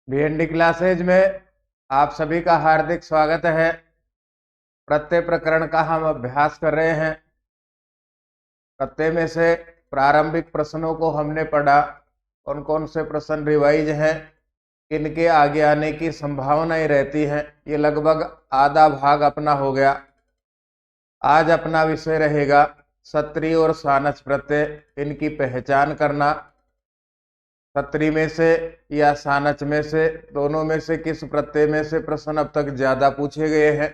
BND classes में आप सभी का हार्दिक स्वागत है। प्रत्यय प्रकरण का हम अभ्यास कर रहे हैं। प्रत्यय में से प्रारंभिक प्रश्नों को हमने पढ़ा। कौन कौन से प्रश्न रिवाइज हैं, किनके आगे आने की संभावनाएं रहती हैं, ये लगभग आधा भाग अपना हो गया। आज अपना विषय रहेगा सत्री और सानच प्रत्यय, इनकी पहचान करना। सत्री में से या सानच में से, दोनों में से किस प्रत्यय में से प्रश्न अब तक ज्यादा पूछे गए हैं,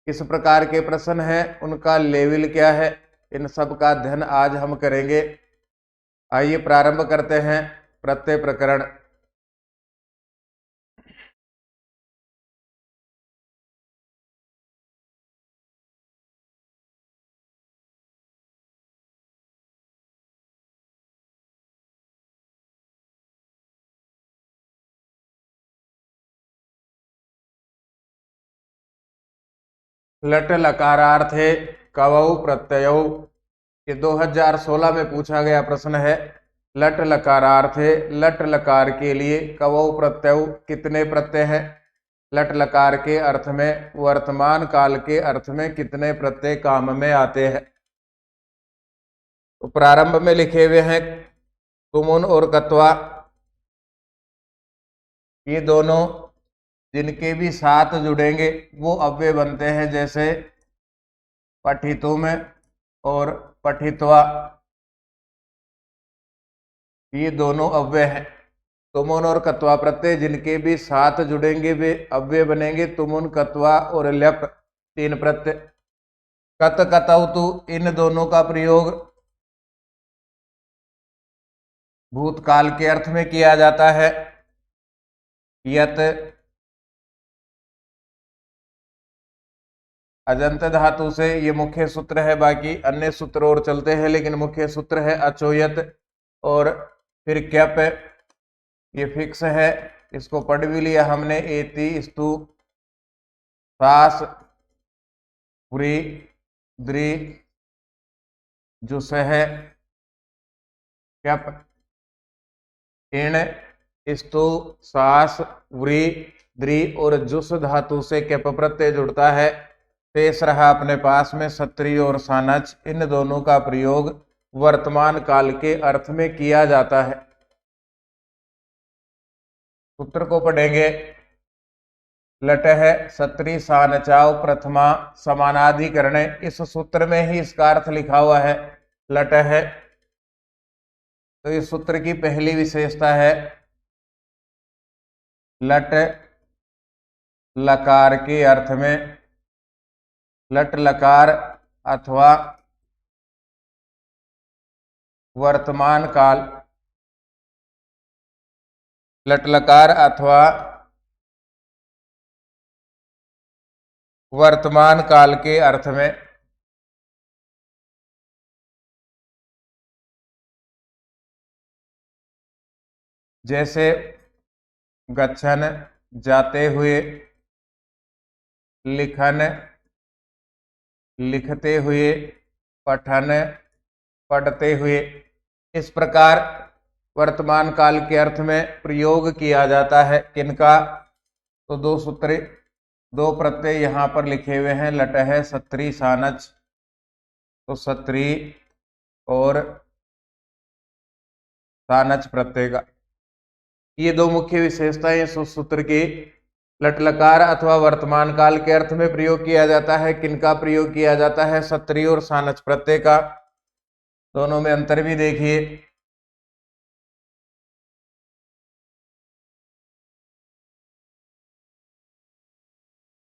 किस प्रकार के प्रश्न हैं, उनका लेवल क्या है, इन सब का अध्ययन आज हम करेंगे। आइए प्रारंभ करते हैं प्रत्यय प्रकरण। लट लकारार्थे कवौ प्रत्ययौ, ये 2016 में पूछा गया प्रश्न है। लट लकारार्थे, लट लकार के लिए कवौ प्रत्यय, कितने प्रत्यय हैं। लट लकार के अर्थ में, वर्तमान काल के अर्थ में कितने प्रत्यय काम में आते हैं। तो प्रारंभ में लिखे हुए हैं तुमुन और कत्वा, ये दोनों जिनके भी साथ जुड़ेंगे वो अव्यय बनते हैं, जैसे पठितुम और पठित्वा, ये दोनों अव्यय हैं। तुमुन और कत्वा प्रत्यय जिनके भी साथ जुड़ेंगे वे अव्यय बनेंगे। तुमुन, कत्वा और ल्यप, तीन प्रत्यय। कत कतौतु, इन दोनों का प्रयोग भूतकाल के अर्थ में किया जाता है। यत अजंत धातु से, ये मुख्य सूत्र है। बाकी अन्य सूत्र और चलते हैं, लेकिन मुख्य सूत्र है अचोयत। और फिर क्यप, ये फिक्स है, इसको पढ़ भी लिया हमने। एति स्तु सास व्री द्रि जुस है क्यप। इण स्तु सास व्री द्रि और जुस धातु से क्यप प्रत्यय जुड़ता है। शेष रहा अपने पास में सत्री और सानच, इन दोनों का प्रयोग वर्तमान काल के अर्थ में किया जाता है। सूत्र को पढ़ेंगे। लट है सत्री सानचाव प्रथमा समानाधिकरण, इस सूत्र में ही इसका अर्थ लिखा हुआ है। लट है, तो इस सूत्र की पहली विशेषता है लट लकार के अर्थ में, लट लकार अथवा वर्तमान काल, लट लकार अथवा वर्तमान काल के अर्थ में। जैसे गच्छन, जाते हुए, लिखन, लिखते हुए, पठन, पढ़ते हुए, इस प्रकार वर्तमान काल के अर्थ में प्रयोग किया जाता है। किनका? तो दो सूत्र, दो प्रत्यय यहां पर लिखे हुए हैं। लट है सत्री सानच, तो सत्री और सानच प्रत्यय का, ये दो मुख्य विशेषताएं इस सूत्र की। लट लकार अथवा वर्तमान काल के अर्थ में प्रयोग किया जाता है। किनका प्रयोग किया जाता है? सत्री और सानच प्रत्यय का। दोनों में अंतर भी देखिए।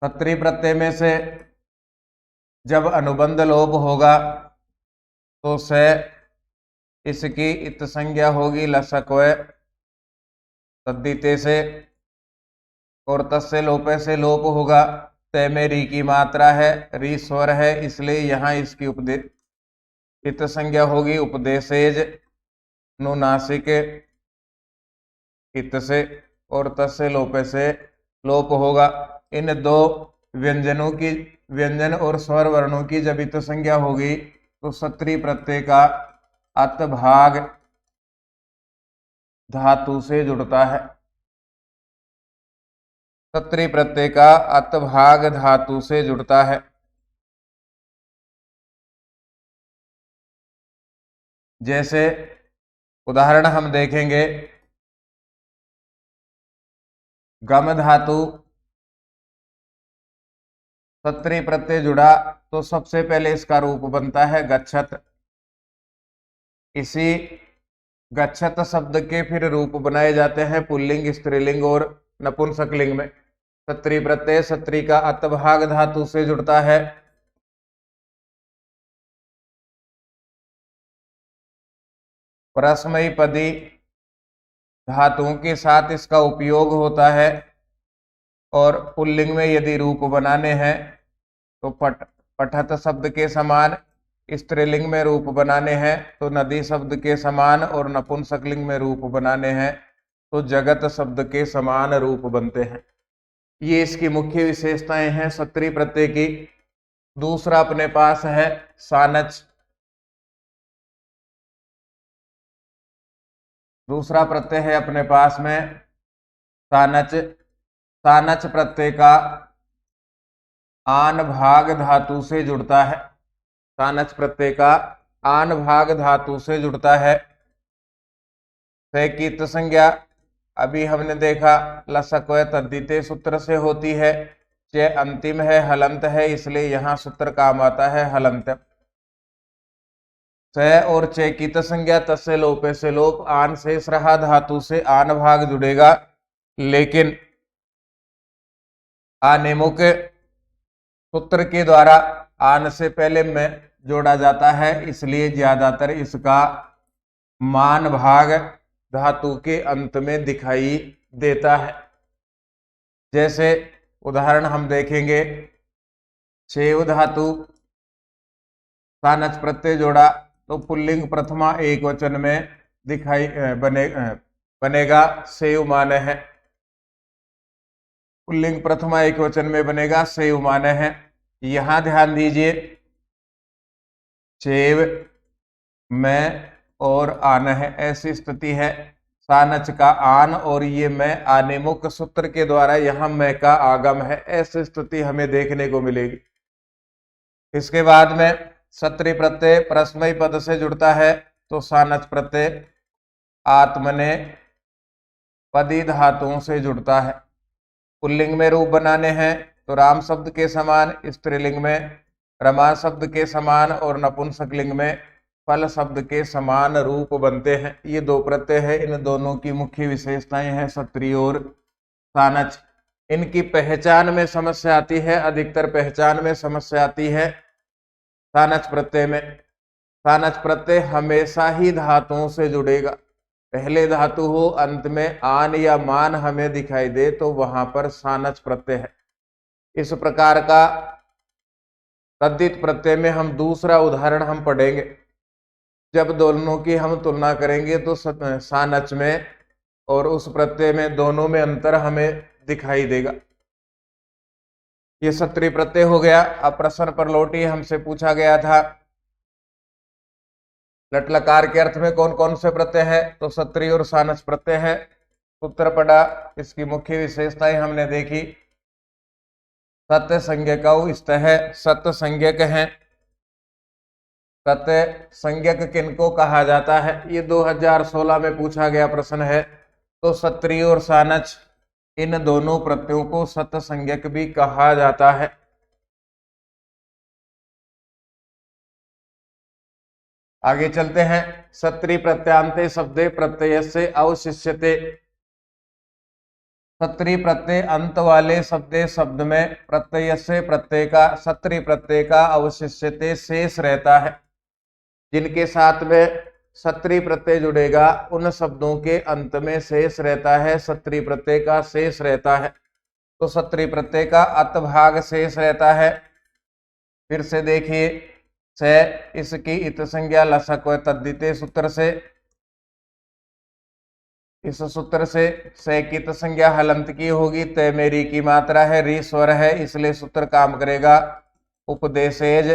सत्री प्रत्यय में से जब अनुबंध लोप होगा तो से इसकी इत संज्ञा होगी लसक व तद्दिते से, और तस्य लोपे से लोप होगा। तय में री की मात्रा है, री स्वर है, इसलिए यहाँ इसकी उपदेश इत संज्ञा होगी उपदेशेज नुनासिक इत से, और तस्य लोपे से लोप होगा। इन दो व्यंजनों की, व्यंजन और स्वर वर्णों की जब इत संज्ञा होगी तो सत्री प्रत्यय का अत भाग धातु से जुड़ता है। सत्री प्रत्यय का अतभाग धातु से जुड़ता है। जैसे उदाहरण हम देखेंगे, गम धातु सत्री प्रत्यय जुड़ा तो सबसे पहले इसका रूप बनता है गच्छत। इसी गच्छत शब्द के फिर रूप बनाए जाते हैं पुल्लिंग, स्त्रीलिंग और नपुंसकलिंग में। सत्री प्रत्यय सत्री का अतभाग धातु से जुड़ता है। परस्मयी पदी धातुओं के साथ इसका उपयोग होता है। और पुल्लिंग में यदि रूप बनाने हैं तो पठत शब्द के समान, स्त्रीलिंग में रूप बनाने हैं तो नदी शब्द के समान, और नपुंसकलिंग में रूप बनाने हैं तो जगत शब्द के समान रूप बनते हैं। ये इसकी मुख्य विशेषताएं हैं सत्री प्रत्यय की। दूसरा अपने पास है सानच। दूसरा प्रत्यय है अपने पास में सानच। सानच प्रत्यय का आन भाग धातु से जुड़ता है। सानच प्रत्यय का आन भाग धातु से जुड़ता है। सैकित संज्ञा अभी हमने देखा लसक व तद्धिते सूत्र से होती है। च अंतिम है, हलंत है, इसलिए यहां सूत्र काम आता है हलंत। स और चे की संज्ञा तस्य लोपे से लोप, आन शेष रहा धातु से आन भाग जुड़ेगा, लेकिन आनेमुक सूत्र के द्वारा आन से पहले में जोड़ा जाता है, इसलिए ज्यादातर इसका मान भाग धातु के अंत में दिखाई देता है। जैसे उदाहरण हम देखेंगे, छेव धातु सानच प्रत्यय जोड़ा तो पुल्लिंग प्रथमा एक वचन में दिखाई बनेगा सेव माने है। पुल्लिंग प्रथमा एक वचन में बनेगा सेव माने है। यहां ध्यान दीजिए, छेव में और आन है, ऐसी स्थिति है। सानच का आन और ये मैं आनेमुक सूत्र के द्वारा यहां मैं का आगम है, ऐसी स्थिति हमें देखने को मिलेगी। इसके बाद में सत्री प्रत्यय परस्मयी पद से जुड़ता है तो सानच प्रत्यय आत्मने पदी धातुओं से जुड़ता है। पुल्लिंग में रूप बनाने हैं तो राम शब्द के समान, स्त्रीलिंग में रमा शब्द के समान, और नपुंसकलिंग में फल शब्द के समान रूप बनते हैं। ये दो प्रत्यय है, इन दोनों की मुख्य विशेषताएं हैं सत्री और सानच। इनकी पहचान में समस्या आती है, अधिकतर पहचान में समस्या आती है सानच प्रत्यय में। सानच प्रत्यय हमेशा ही धातुओं से जुड़ेगा। पहले धातु हो, अंत में आन या मान हमें दिखाई दे तो वहां पर सानच प्रत्यय है। इस प्रकार का तद्धित प्रत्यय में हम दूसरा उदाहरण हम पढ़ेंगे। जब दोनों की हम तुलना करेंगे तो सानच में और उस प्रत्यय में दोनों में अंतर हमें दिखाई देगा। ये सत्री प्रत्यय हो गया। अब प्रश्न पर लौटी, हमसे पूछा गया था लट लकार के अर्थ में कौन कौन से प्रत्यय है, तो सत्री और सानच प्रत्यय है। सूत्र पढ़ा, इसकी मुख्य विशेषताएं हमने देखी। सत्य संज्ञक इस्त है, सत्य संज्ञक है। सत्य संज्ञक किनको कहा जाता है, ये 2016 में पूछा गया प्रश्न है। तो सत्री और सानच इन दोनों प्रत्ययों को सत्य संज्ञक भी कहा जाता है। आगे चलते हैं। सत्री प्रत्यांते शब्दे प्रत्यय से अवशिष्यते। सत्री प्रत्यय अंत वाले शब्दे शब्द में प्रत्यय से प्रत्यय का, सत्री प्रत्यय का अवशिष्यते शेष रहता है। जिनके साथ में सत्री प्रत्यय जुड़ेगा उन शब्दों के अंत में शेष रहता है, सत्री प्रत्यय का शेष रहता है। तो सत्री प्रत्यय का अतभाग शेष रहता है। फिर से देखिए, से इसकी इत संज्ञा लसक व तद्धिते सूत्र से, इस सूत्र से सैकित संज्ञा हलंत की होगी। तय मेरी की मात्रा है, री स्वर है, इसलिए सूत्र काम करेगा उपदेशेज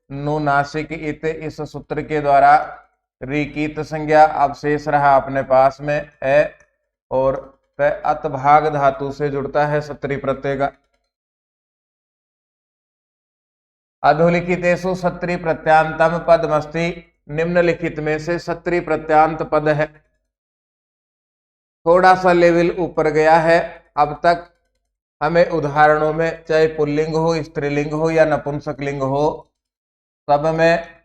नु नासिक इत। इस सूत्र के द्वारा री की संज्ञा अब शेष रहा अपने पास में है, और तो अत भाग धातु से जुड़ता है सत्री प्रत्यय का। अधोलिखितेषु सत्री प्रत्यांतम पदमस्ति, निम्नलिखित में से सत्री प्रत्यांत पद है। थोड़ा सा लेवल ऊपर गया है। अब तक हमें उदाहरणों में चाहे पुल्लिंग हो, स्त्रीलिंग हो या नपुंसकलिंग हो, सब में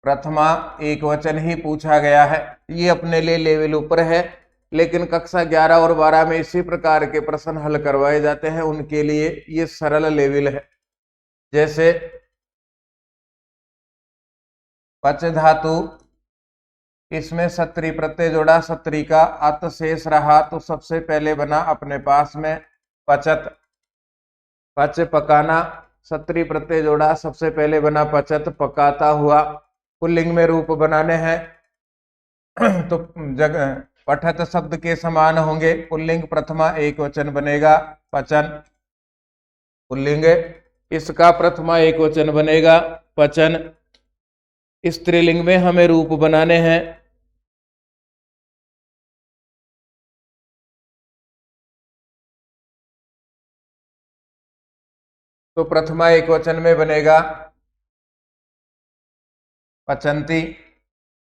प्रथमा एक वचन ही पूछा गया है। ये अपने लिए लेवल ऊपर है, लेकिन कक्षा 11 और 12 में इसी प्रकार के प्रश्न हल करवाए जाते हैं, उनके लिए ये सरल लेवल है। जैसे पच धातु, इसमें सत्री प्रत्यय जोड़ा, सत्री का अत शेष रहा तो सबसे पहले बना अपने पास में पचत। पच पकाना, सत्री प्रत्यय जोड़ा, सबसे पहले बना पचत, पकाता हुआ। पुल्लिंग में रूप बनाने हैं तो जगह पठत शब्द के समान होंगे। पुल्लिंग प्रथमा एक वचन बनेगा पचन, पुल्लिंग। इसका प्रथमा एक वचन बनेगा पचन। स्त्रीलिंग में हमें रूप बनाने हैं, तो प्रथमा एक वचन में बनेगा पचंती,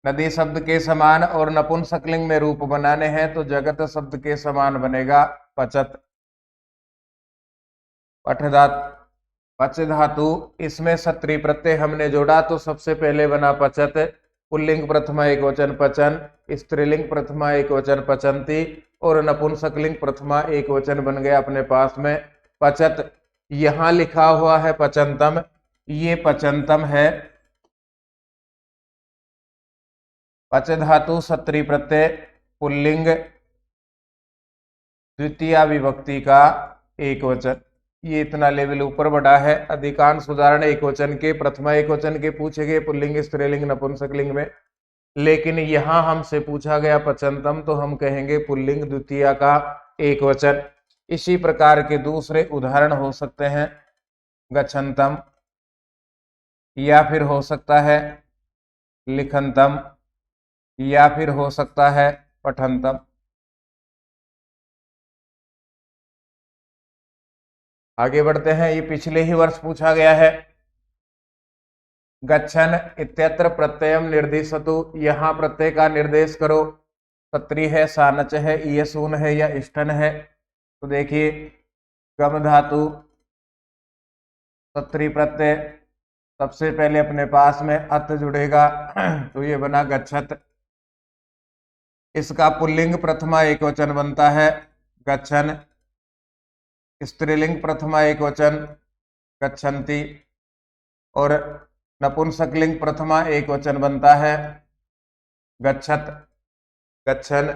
नदी शब्द के समान। और नपुंसकलिंग में रूप बनाने हैं तो जगत शब्द के समान बनेगा पचत। पच धातु, इसमें सत्री प्रत्यय हमने जोड़ा तो सबसे पहले बना पचत। पुल्लिंग प्रथमा एक वचन पचन, स्त्रीलिंग प्रथमा एक वचन पचंती और नपुंसकलिंग प्रथमा एक वचन बन गया अपने पास में पचत। यहां लिखा हुआ है पचंतम, ये पचंतम है। पच धातु सत्री प्रत्यय, पुल्लिंग, द्वितीय विभक्ति का एक वचन। ये इतना लेवल ऊपर बढ़ा है। अधिकांश उदाहरण एक वचन के, प्रथमा एक वचन के पूछे गए, पुल्लिंग, स्त्रीलिंग, नपुंसकलिंग में। लेकिन यहां हमसे पूछा गया पचंतम तो हम कहेंगे पुल्लिंग द्वितीय का एक वचन। इसी प्रकार के दूसरे उदाहरण हो सकते हैं गच्छन्तम, या फिर हो सकता है लिखंतम, या फिर हो सकता है पठंतम। आगे बढ़ते हैं। ये पिछले ही वर्ष पूछा गया है। गच्छन इत्यत्र प्रत्ययम निर्दिशतु, यहाँ प्रत्यय का निर्देश करो। सत्री है, सानच है, ईयसून है या इष्टन है। तो देखिए गम धातु सत्री प्रत्यय, सबसे पहले अपने पास में अत जुड़ेगा तो ये बना गच्छत। इसका पुल्लिंग प्रथमा एक वचन बनता है गच्छन, स्त्रीलिंग प्रथमा एक वचन गच्छन्ति और नपुंसकलिंग प्रथमा एक वचन बनता है गच्छत, गच्छन,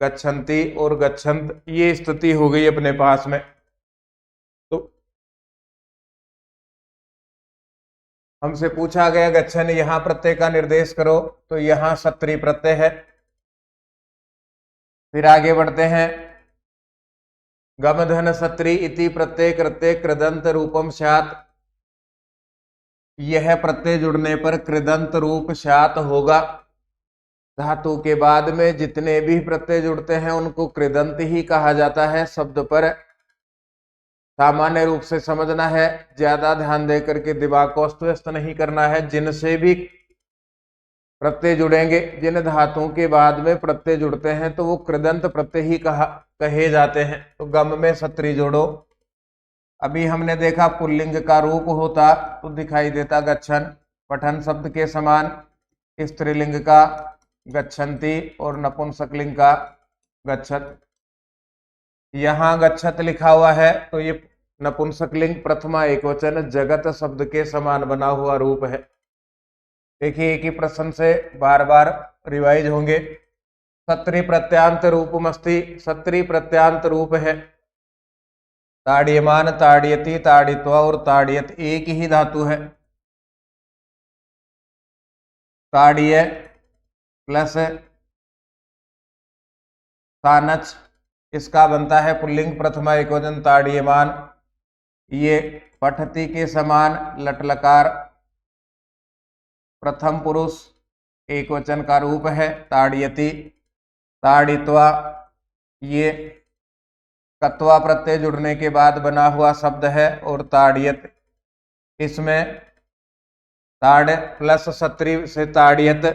गच्छन्ति और गच्छन्त। ये स्थिति हो गई अपने पास में। तो हमसे पूछा गया गच्छन, यहां प्रत्यय का निर्देश करो, तो यहां सत्री प्रत्यय है। फिर आगे बढ़ते हैं। गमधन सत्री इति प्रत्यय कृत्य कृदंत रूपम स्यात्, यह प्रत्यय जुड़ने पर कृदंत रूप स्यात् होगा। धातु के बाद में जितने भी प्रत्यय जुड़ते हैं उनको कृदंत ही कहा जाता है। शब्द पर सामान्य रूप से समझना है, ज्यादा ध्यान दे करके दिमाग को अस्त व्यस्त नहीं करना है। जिनसे भी प्रत्यय जुड़ेंगे, जिन धातुओं के बाद में प्रत्यय जुड़ते हैं तो वो कृदंत प्रत्यय ही कहे जाते हैं। तो गम में सत्री जोड़ो। अभी हमने देखा पुल्लिंग का रूप होता तो दिखाई देता गच्छन, पठन शब्द के समान। स्त्रीलिंग का गच्छन्ति और नपुंसकलिंग का गच्छत। यहाँ गच्छत लिखा हुआ है तो ये नपुंसकलिंग प्रथमा एक वचन जगत शब्द के समान बना हुआ रूप है। देखिए एक ही प्रश्न से बार बार रिवाइज होंगे। सत्री प्रत्यांत रूपमस्ति, सत्री प्रत्यांत रूप है। ताड़्यमान, ताड़यति, ताड़ित्वा और ताड़यत एक ही धातु है। ताड़्य प्लस तानच, इसका बनता है पुल्लिंग प्रथमा एक वचन ताड़्यमान। ये पठती के समान लटलकार प्रथम पुरुष एक वचन का रूप है ताड़यति। ताड़ित्वा ये कत्वा प्रत्यय जुड़ने के बाद बना हुआ शब्द है। और ताड़ियत, इसमें ताड़ प्लस सत्री से ताड़ियत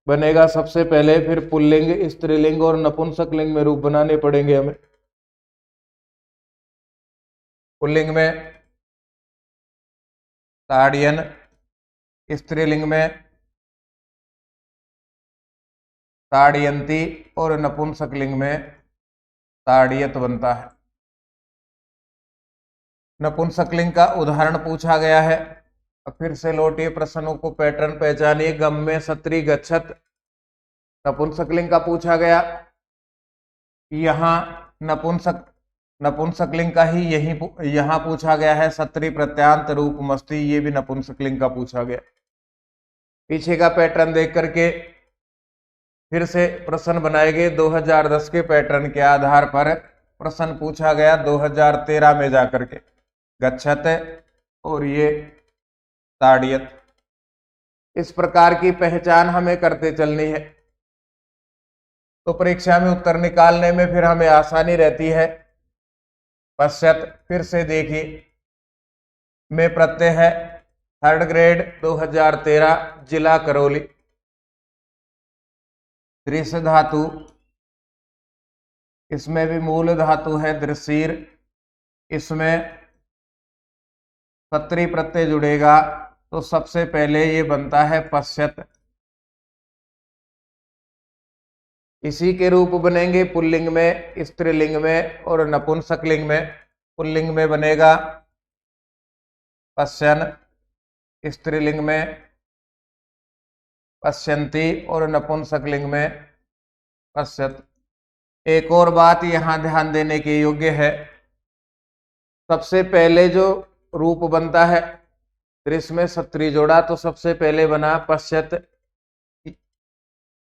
बनेगा सबसे पहले, फिर पुल्लिंग, स्त्रीलिंग और नपुंसकलिंग में रूप बनाने पड़ेंगे हमें। पुल्लिंग में ताड़ियन, स्त्रीलिंग में ताड़यंती और नपुंसकलिंग में ताड़ियत बनता है। नपुंसकलिंग का उदाहरण पूछा गया है। अब फिर से लौटिए प्रश्नों को, पैटर्न पहचानिए। गम में सत्री गच्छत, नपुंसकलिंग का पूछा गया। यहाँ नपुंसकलिंग का ही यहाँ पूछा गया है। सत्री प्रत्यांत रूप मस्ती, ये भी नपुंसकलिंग का पूछा गया। पीछे का पैटर्न देख करके फिर से प्रश्न बनाए गए। 2010 के पैटर्न के आधार पर प्रश्न पूछा गया 2013 में जाकर के। गच्छत और ये ताड़ियत, इस प्रकार की पहचान हमें करते चलनी है, तो परीक्षा में उत्तर निकालने में फिर हमें आसानी रहती है। पश्चात फिर से देखिए, में प्रत्यय है, 3rd ग्रेड 2013, जिला करौली। दृश्य धातु, इसमें भी मूल धातु है दृशीर, इसमें सत्री प्रत्यय जुड़ेगा तो सबसे पहले ये बनता है पश्चात। इसी के रूप बनेंगे पुल्लिंग में, स्त्रीलिंग में और नपुंसकलिंग में। पुल्लिंग में बनेगा पश्यन, स्त्रीलिंग में पश्यंती और नपुंसकलिंग में पश्यत। एक और बात यहाँ ध्यान देने के योग्य है, सबसे पहले जो रूप बनता है दृश्य में सत्री जोड़ा तो सबसे पहले बना पश्यत,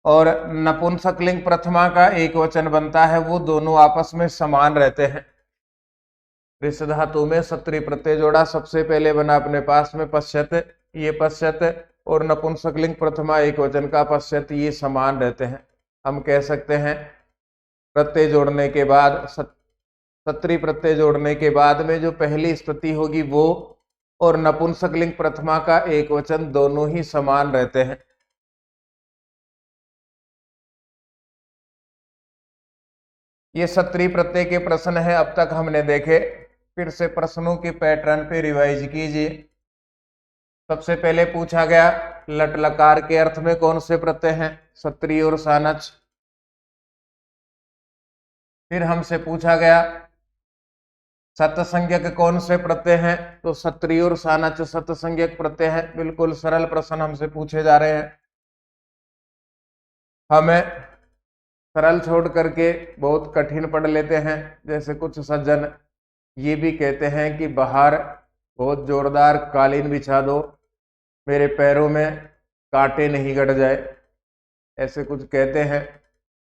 और नपुंसकलिंग प्रथमा का एक वचन बनता है, वो दोनों आपस में समान रहते हैं। दृश्य धातु में सत्री प्रत्यय जोड़ा सबसे पहले बना अपने पास में पश्यत, ये पश्यत, और नपुंसकलिंग प्रथमा एक वचन का पश्यत, ये समान रहते हैं। हम कह सकते हैं प्रत्यय जोड़ने के बाद, सत्री प्रत्यय जोड़ने के बाद में जो पहली स्थिति होगी वो और नपुंसकलिंग प्रथमा का एक वचन दोनों ही समान रहते हैं। ये सत्री प्रत्यय के प्रश्न है अब तक हमने देखे। फिर से प्रश्नों के पैटर्न पे रिवाइज कीजिए। सबसे पहले पूछा गया लट लकार के अर्थ में कौन से प्रत्यय हैं, सत्री और सानच। फिर हमसे पूछा गया सतसंज्ञक कौन से प्रत्यय हैं, तो सत्री और सानच सतसंज्ञक प्रत्यय है। बिल्कुल सरल प्रश्न हमसे पूछे जा रहे हैं। हमें सरल छोड़ करके बहुत कठिन पढ़ लेते हैं। जैसे कुछ सज्जन ये भी कहते हैं कि बाहर बहुत जोरदार कालीन बिछा दो, मेरे पैरों में कांटे नहीं गड़ जाए, ऐसे कुछ कहते हैं।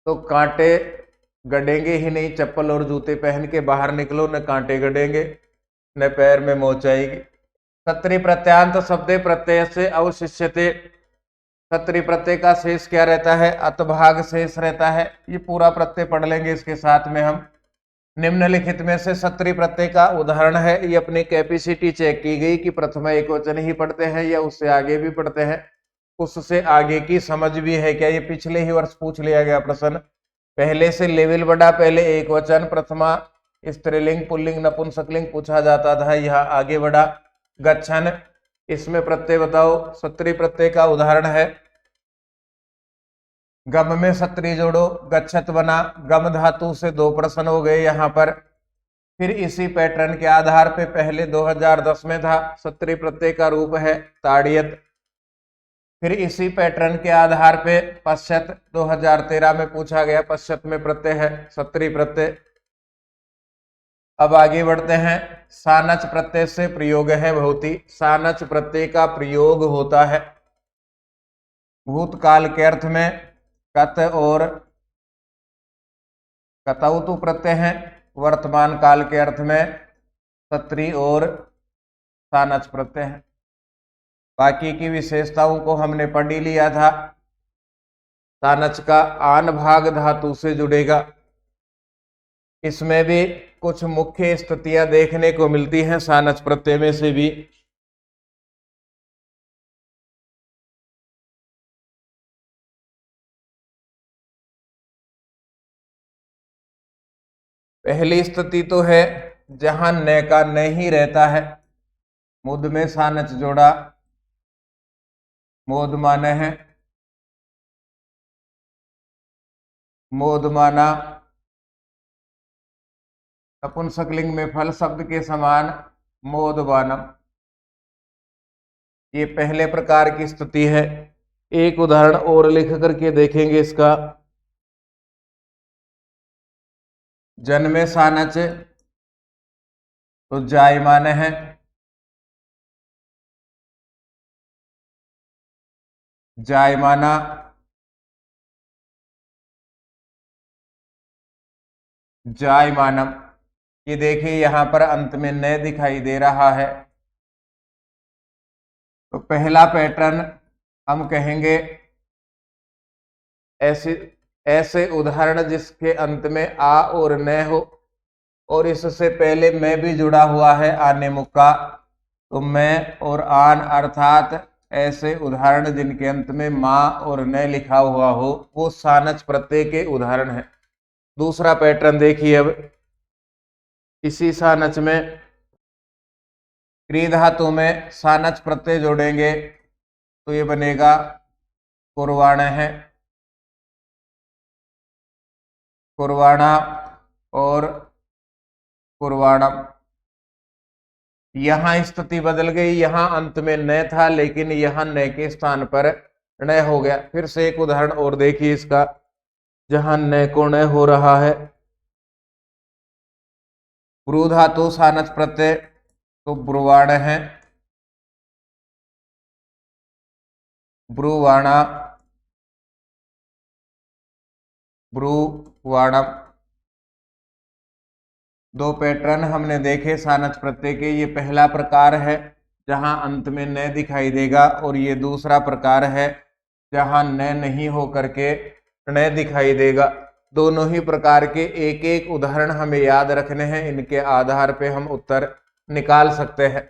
तो कांटे गड़ेंगे ही नहीं, चप्पल और जूते पहन के बाहर निकलो, न कांटे गड़ेंगे न पैर में मोच आएगी। सत्री प्रत्यांत शब्दे प्रत्यय से अवशिष्यते, सत्री प्रत्यय का शेष क्या रहता है, अतभाग शेष रहता है। ये पूरा प्रत्यय पढ़ लेंगे। इसके साथ में हम निम्नलिखित में से सत्री प्रत्यय का उदाहरण है, ये अपनी कैपेसिटी चेक की गई कि प्रथमा एक वचन ही पढ़ते हैं या उससे आगे भी पढ़ते हैं, उससे आगे की समझ भी है क्या। ये पिछले ही वर्ष पूछ लिया गया प्रश्न, पहले से लेवल बढ़ा, पहले एक वचन प्रथमा स्त्रीलिंग पुल्लिंग नपुंसकलिंग पूछा जाता था, यहाँ आगे बढ़ा गच्छन। इसमें प्रत्यय बताओ, सत्री प्रत्यय का उदाहरण है गम में सत्री जोड़ो, गच्छत बना। गम धातु से दो प्रश्न हो गए यहाँ पर। फिर इसी पैटर्न के आधार पे पहले 2010 में था, सत्री प्रत्यय का रूप है ताड़ियत। फिर इसी पैटर्न के आधार पे पश्चात 2013 में पूछा गया, पश्चात में प्रत्यय है सत्री प्रत्यय। अब आगे बढ़ते हैं। सानच प्रत्यय से प्रयोग है भवति, सानच प्रत्यय का प्रयोग होता है भूतकाल के अर्थ में कत और कतौतु प्रत्यय है, वर्तमान काल के अर्थ में सत्री और सानच प्रत्यय है। बाकी की विशेषताओं को हमने पढ़ ही लिया था। सानच का आन भाग धातु से जुड़ेगा, इसमें भी कुछ मुख्य स्थितियां देखने को मिलती हैं सानच प्रत्यय में से भी। पहली स्थिति तो है जहां न का न ही रहता है, मुद में सानच जोड़ा, मोद माने है, मोद माना, नपुंसकलिंग में फल शब्द के समान मोदबानम। ये पहले प्रकार की स्थिति है। एक उदाहरण और लिख करके देखेंगे इसका। जन्मे सानच तो जायमान है, जायमाना, जायमानम। ये देखिए यहां पर अंत में न दिखाई दे रहा है। तो पहला पैटर्न हम कहेंगे ऐसे ऐसे उदाहरण जिसके अंत में आ और न हो और इससे पहले मैं भी जुड़ा हुआ है आने मुक्का, तो मैं और आन अर्थात ऐसे उदाहरण जिनके अंत में मां और न लिखा हुआ हो वो सानच प्रत्यय के उदाहरण है। दूसरा पैटर्न देखिए अब। इसी सानच में क्री धातु में सानच प्रत्यय जोड़ेंगे तो ये बनेगा कुर्वाण है, कुर्वाणा और कुर्वाणम। यहां स्थिति बदल गई, यहां अंत में न था लेकिन यहां न के स्थान पर न हो गया। फिर से एक उदाहरण और देखिए इसका, जहां न को न हो रहा है। ब्रू धातु सानच प्रत्यय तो ब्रुवाण है, ब्रुवाणा, ब्रुवाणम। दो पैटर्न हमने देखे सानच प्रत्यय के। ये पहला प्रकार है जहां अंत में न दिखाई देगा और ये दूसरा प्रकार है जहां न नहीं हो करके न दिखाई देगा। दोनों ही प्रकार के एक एक उदाहरण हमें याद रखने हैं, इनके आधार पे हम उत्तर निकाल सकते हैं।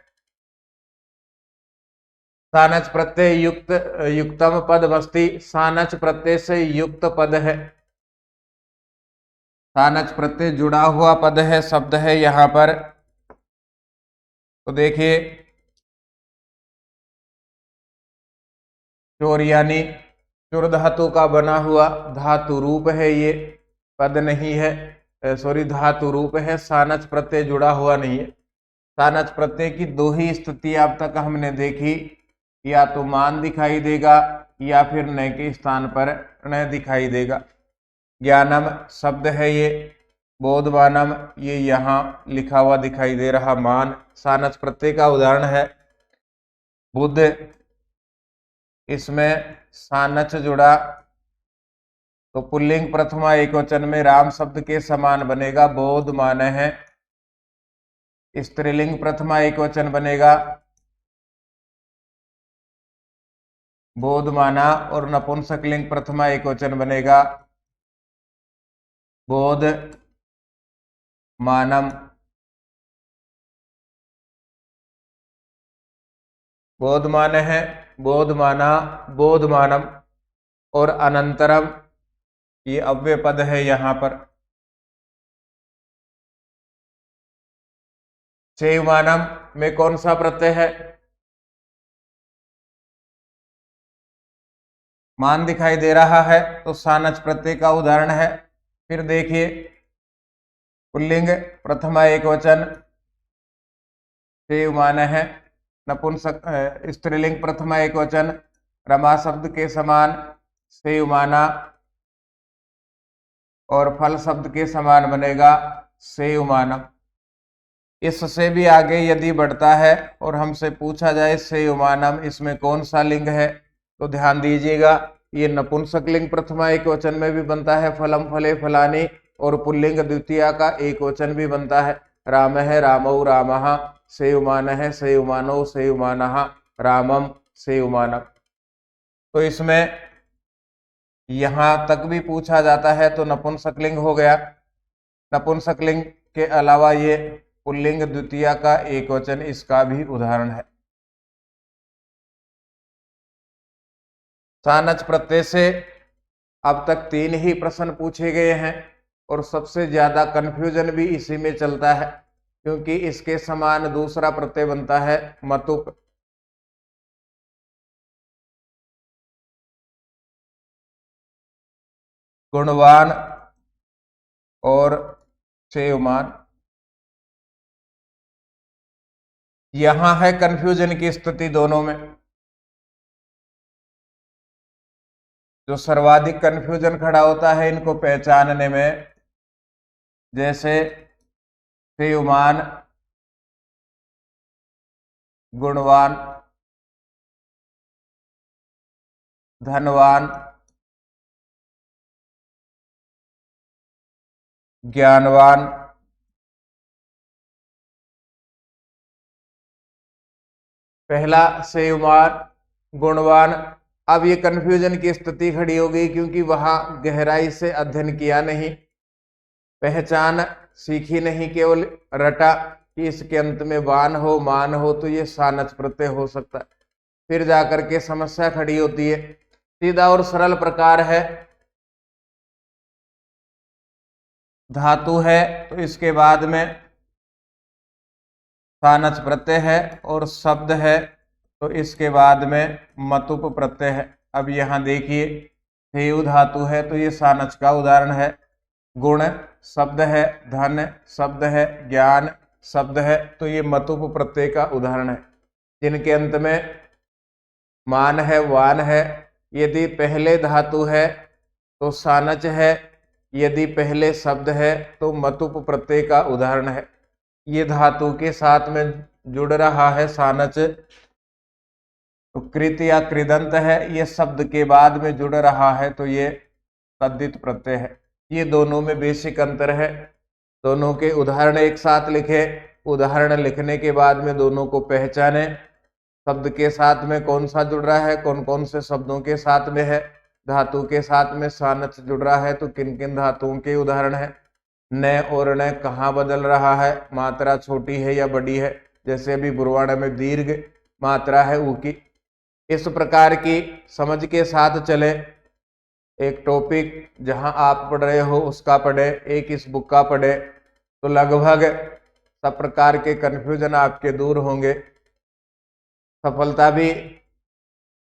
सानच प्रत्यय युक्त युक्तम पद बस्ती, सानच प्रत्यय से युक्त पद है, सानच प्रत्यय जुड़ा हुआ पद है, शब्द है यहां पर। तो देखिए चोर यानी चुर धातु का बना हुआ धातु रूप है, ये पद नहीं है, सॉरी धातु रूप है, सानच प्रत्यय जुड़ा हुआ नहीं है। सानच प्रत्यय की दो ही स्थिति अब तक हमने देखी, या तो मान दिखाई देगा या फिर न के स्थान पर न दिखाई देगा। ज्ञानम शब्द है ये, बोधवानम ये यहाँ लिखा हुआ दिखाई दे रहा मान सानच प्रत्यय का उदाहरण है। बुद्ध, इसमें सानच जुड़ा तो पुल्लिंग प्रथमा एकवचन में राम शब्द के समान बनेगा, बोध मान है। स्त्रीलिंग प्रथमा एकवचन बनेगा बोध माना और नपुंसकलिंग प्रथमा एकवचन बनेगा बोध मानम। बोध मान है, बोध माना, बोध मानम और अनंतरम ये अव्यय पद है यहां पर। सेवमानम में कौन सा प्रत्यय है? मान दिखाई दे रहा है तो सानच प्रत्यय का उदाहरण है। फिर देखिए पुल्लिंग प्रथमा एकवचन सेवमान है, नपुंसक स्त्रीलिंग प्रथमा एकवचन रमा शब्द के समान सेवमाना और फल शब्द के समान बनेगा सेवमानम। इससे भी आगे यदि बढ़ता है और हमसे पूछा जाए सेवमानम इसमें कौन सा लिंग है, तो ध्यान दीजिएगा ये नपुंसक लिंग प्रथमा एक वचन में भी बनता है फलम फले फलानी, और पुल्लिंग द्वितीया का एक वचन भी बनता है। राम है रामौ रामः, सेवमान है सेवमानो सेवमानः, रामम सेवमानम। तो इसमें यहां तक भी पूछा जाता है तो नपुंसक लिंग हो गया। नपुंसकलिंग के अलावा ये पुल्लिंग द्वितीया का एकवचन इसका भी उदाहरण है। सानच प्रत्यय से अब तक 3 ही प्रश्न पूछे गए हैं और सबसे ज्यादा कंफ्यूजन भी इसी में चलता है, क्योंकि इसके समान दूसरा प्रत्यय बनता है मतुप। गुणवान और सेयमान। यहां है कंफ्यूजन की स्थिति दोनों में। जो सर्वाधिक कंफ्यूजन खड़ा होता है इनको पहचानने में, जैसे सेयमान, गुणवान, धनवान, ज्ञानवान, पहला सेयमान, गुणवान। अब ये कंफ्यूजन की स्थिति खड़ी हो गई, क्योंकि वहां गहराई से अध्ययन किया नहीं, पहचान सीखी नहीं, केवल रटा कि इसके अंत में वान हो मान हो तो ये सानच प्रत्यय हो सकता है। फिर जाकर के समस्या खड़ी होती है। सीधा और सरल प्रकार है, धातु है तो इसके बाद में सानच प्रत्यय है, और शब्द है तो इसके बाद में मतुप प्रत्यय है। अब यहां देखिए, हेयु धातु है तो ये सानच का उदाहरण है, गुण शब्द है, धन शब्द है, ज्ञान शब्द है तो ये मतुप प्रत्यय का उदाहरण है। जिनके अंत में मान है वान है, यदि पहले धातु है तो सानच है, यदि पहले शब्द है तो मतुप प्रत्यय का उदाहरण है। ये धातु के साथ में जुड़ रहा है सानच, तो कृत या कृदंत है, ये शब्द के बाद में जुड़ रहा है तो ये तद्धित प्रत्यय है। ये दोनों में बेसिक अंतर है। दोनों के उदाहरण एक साथ लिखे, उदाहरण लिखने के बाद में दोनों को पहचाने, शब्द के साथ में कौन सा जुड़ रहा है, कौन कौन से शब्दों के साथ में है। धातु के साथ में सानच जुड़ रहा है तो किन किन धातुओं के उदाहरण है। न और न कहाँ बदल रहा है, मात्रा छोटी है या बड़ी है, जैसे अभी बुरवाड़ा में दीर्घ मात्रा है ऊ की। इस प्रकार की समझ के साथ चले। एक टॉपिक जहां आप पढ़ रहे हो उसका पढ़े, एक इस बुक का पढ़े, तो लगभग सब प्रकार के कंफ्यूजन आपके दूर होंगे। सफलता भी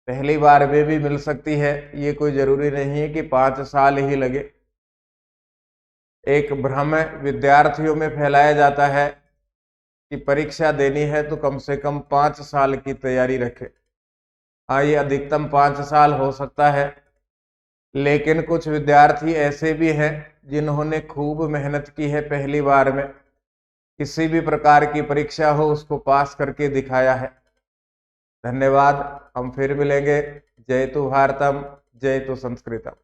पहली बार में भी मिल सकती है, ये कोई जरूरी नहीं है कि 5 साल ही लगे। एक भ्रम विद्यार्थियों में फैलाया जाता है कि परीक्षा देनी है तो कम से कम 5 साल की तैयारी रखे। हाँ, ये अधिकतम 5 साल हो सकता है, लेकिन कुछ विद्यार्थी ऐसे भी हैं जिन्होंने खूब मेहनत की है, पहली बार में किसी भी प्रकार की परीक्षा हो उसको पास करके दिखाया है। धन्यवाद, हम फिर मिलेंगे। जय तु भारतम, जय तु संस्कृतम।